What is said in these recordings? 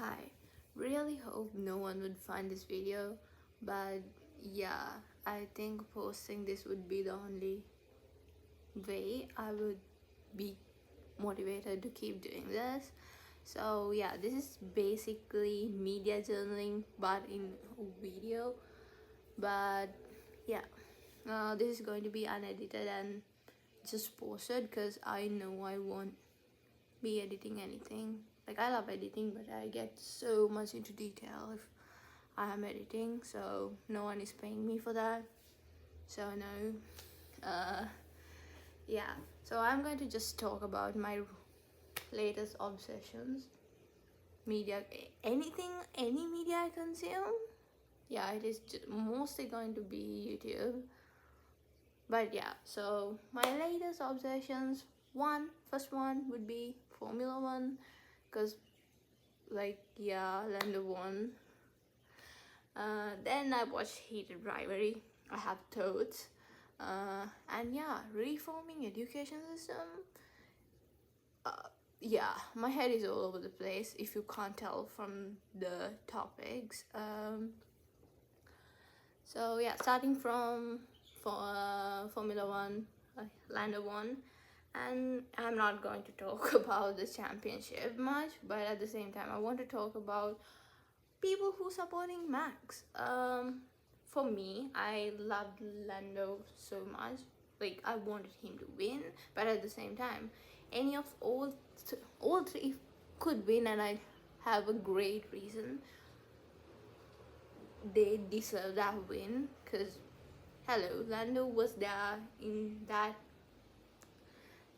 Hi, really hope no one would find this video, but yeah, I think posting this would be the only way I would be motivated to keep doing this. So yeah, this is basically media journaling but in a video. But yeah, this is going to be unedited and just posted because I know I won't be editing anything. Like, I love editing, but I get so much into detail if I am editing, so no one is paying me for that. So no. Yeah, so I'm going to just talk about my latest obsessions. Media, anything, any media I consume. Yeah, it is mostly going to be YouTube. But yeah, so my latest obsessions, first one would be Formula One, because like, yeah, Lando won. Then I watched Heated Rivalry. I have thoughts. And yeah, reforming education system. Uh, yeah, my head is all over the place if you can't tell from the topics. So yeah, starting from Formula One, Lando won, and I'm not going to talk about the championship much, but at the same time, I want to talk about people who supporting Max. For me, I loved Lando so much. Like, I wanted him to win, but at the same time, any of all three could win, and I have a great reason they deserve that win. Cause hello, Lando was there in that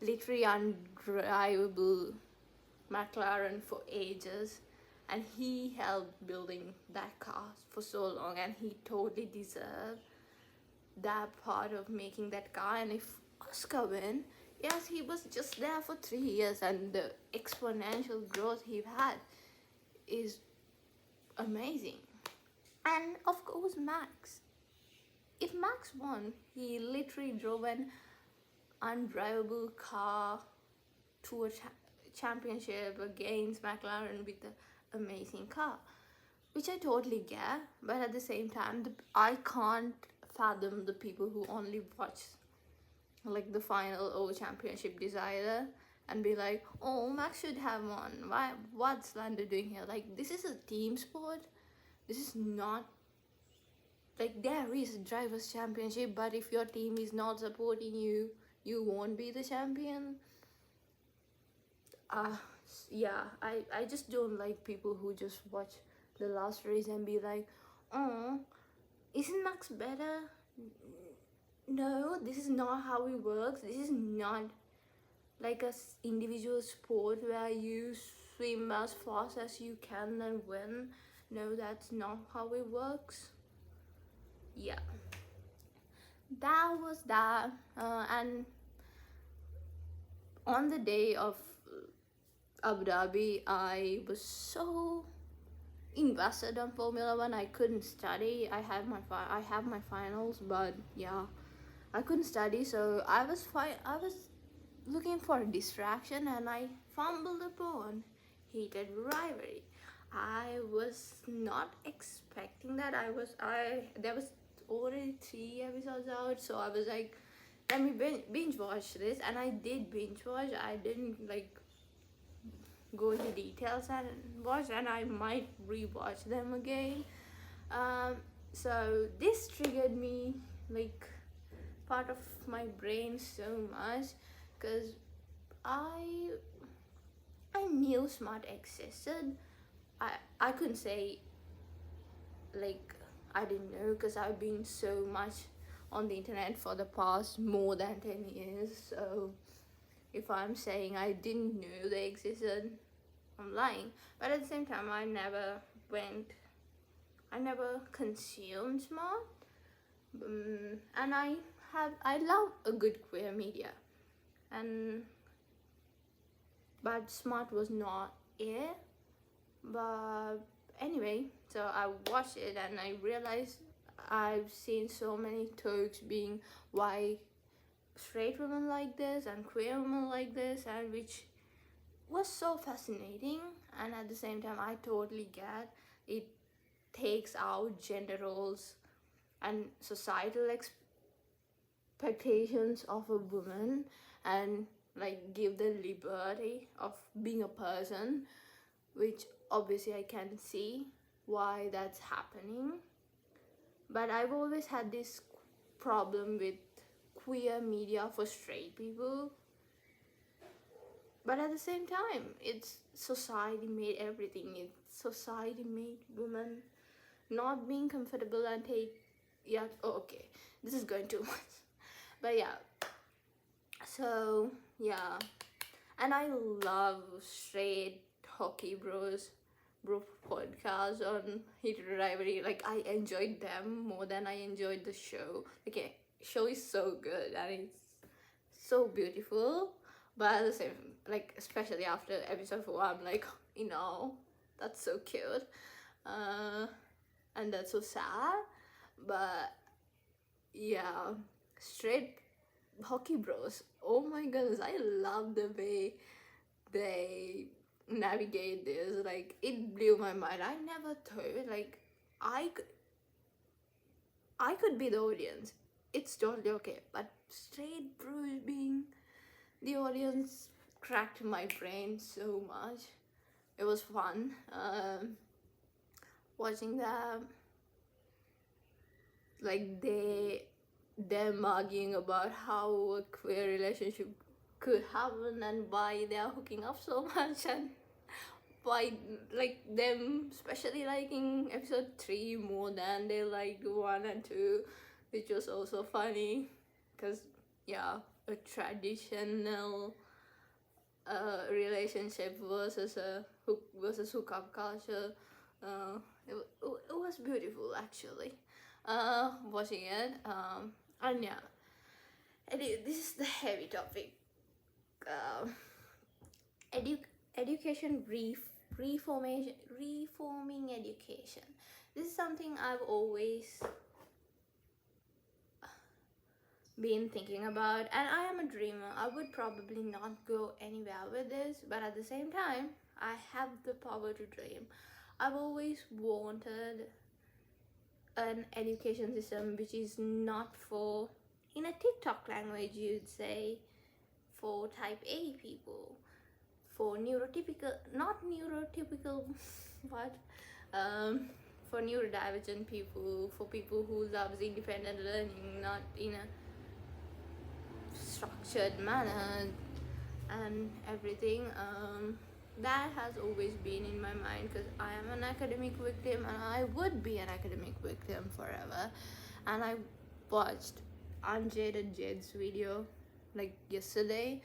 literally undrivable McLaren for ages, and he helped building that car for so long, and he totally deserved that part of making that car. And if Oscar win, yes, he was just there for 3 years, and the exponential growth he had is amazing. And of course, Max. If Max won, he literally drove an undrivable car to a championship against McLaren with an amazing car, which I totally get. But at the same time, I can't fathom the people who only watch like the final or championship decider and be like, oh, Max should have won. Why? What's Lando doing here? Like, this is a team sport. This is not like, there is a drivers championship, but if your team is not supporting you, you won't be the champion. uh yeah, I just don't like people who just watch the last race and be like, oh, isn't Max better? No, this is not how it works. This is not like a individual sport where you swim as fast as you can and win. No, that's not how it works. Yeah, that was that. And on the day of Abu Dhabi, I was so invested on Formula One. I couldn't study. I have my finals, but yeah, I couldn't study. So I was looking for a distraction, and I fumbled upon Heated Rivalry. I was not expecting that. I there was already 3 episodes out, so I was like, let me binge watch this, and I did binge watch. I didn't like go into details and watch, and I might rewatch them again. So this triggered me, like, part of my brain so much, because I I knew smart existed. I couldn't say like I didn't know, because I've been so much on the internet for the past more than 10 years. So if I'm saying I didn't know they existed, I'm lying. But at the same time, I never consumed smart. And I love a good queer media, and but smart was not it. But anyway, so I watched it and I realized I've seen so many talks being why straight women like this and queer women like this, and which was so fascinating, and at the same time I totally get it takes out gender roles and societal expectations of a woman, and like give the liberty of being a person, which obviously I can see why that's happening. But I've always had this problem with queer media for straight people. But at the same time, it's society made everything. It's society made women not being comfortable and take, yeah, oh, okay, this is going too much. But yeah, so yeah, and I love straight hockey bro podcast on Hit Rivalry. Like, I enjoyed them more than I enjoyed the show. Okay, show is so good and it's so beautiful, but at the same, like, especially after episode 4, I'm like, that's so cute, and that's so sad. But yeah, straight hockey bros, oh my goodness, I love the way they navigate this. Like, it blew my mind. I never thought, like, I could, I could be the audience. It's totally okay, but straight bros being the audience cracked my brain so much. It was fun watching them, like them arguing about how a queer relationship could happen and why they are hooking up so much, and why, like, them especially liking episode 3 more than they liked 1 and 2, which was also funny because, yeah, a traditional relationship versus a hookup culture. It was beautiful, actually, watching it. And yeah, this is the heavy topic. uh, Education reforming education. This is something I've always been thinking about, and I am a dreamer. I would probably not go anywhere with this, but at the same time, I have the power to dream. I've always wanted an education system which is not for, in a TikTok language, you'd say, for type A people, for neurotypical, not neurotypical, but for neurodivergent people, for people who loves independent learning, not in a structured manner and everything. That has always been in my mind because I am an academic victim and I would be an academic victim forever. And I watched Unjaded Jed's video like yesterday,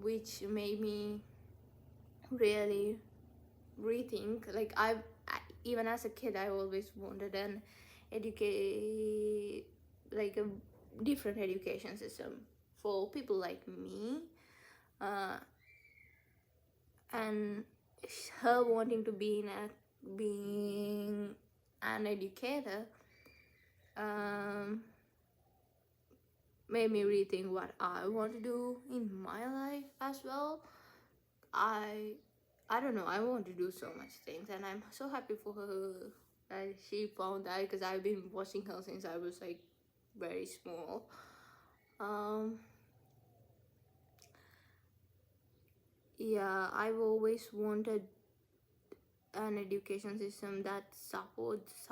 which made me really rethink. Like, even as a kid, I always wanted an like a different education system for people like me, and her wanting to being an educator made me rethink what I want to do in my life as well. I don't know, I want to do so much things, and I'm so happy for her that she found that, because I've been watching her since I was like very small. Yeah, I've always wanted an education system that supports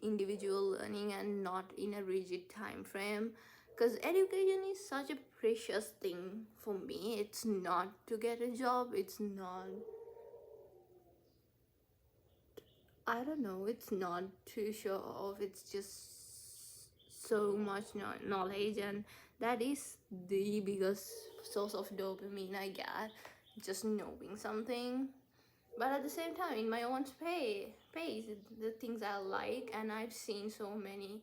individual learning and not in a rigid time frame, because education is such a precious thing for me. It's not to get a job, it's not, I don't know, it's not to show off, it's just so much knowledge, and that is the biggest source of dopamine I get, just knowing something. But at the same time, in my own pace, the things I like, and I've seen so many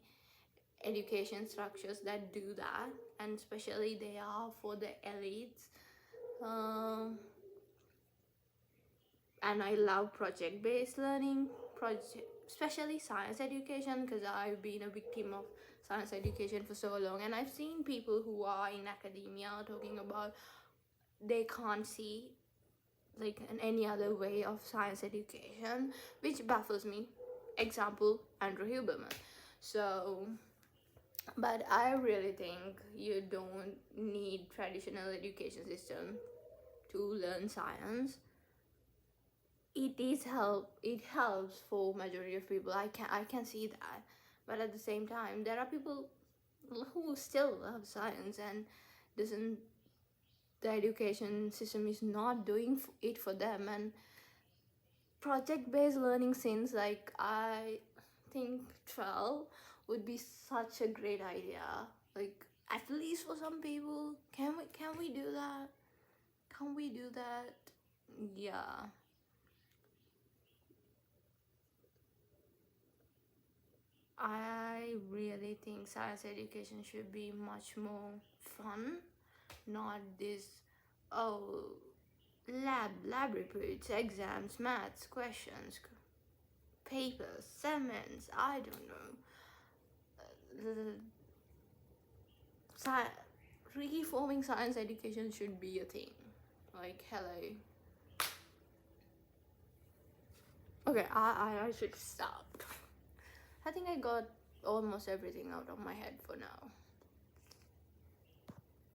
education structures that do that, and especially they are for the elites. And I love project-based learning, especially science education, because I've been a victim of science education for so long, and I've seen people who are in academia talking about they can't see like any other way of science education, which baffles me. Example, Andrew Huberman. So, but I really think you don't need traditional education system to learn science. It helps for majority of people. I can see that, but at the same time there are people who still love science and doesn't the education system is not doing it for them. And project based learning, since like I think 12 would be such a great idea, like at least for some people. Can we do that? Can we do that? Yeah. I really think science education should be much more fun, not this, oh, lab reports, exams, maths, questions, papers, segments, I don't know. The reforming science education should be a thing. Like, hello. Okay, I should stop. I think I got almost everything out of my head for now.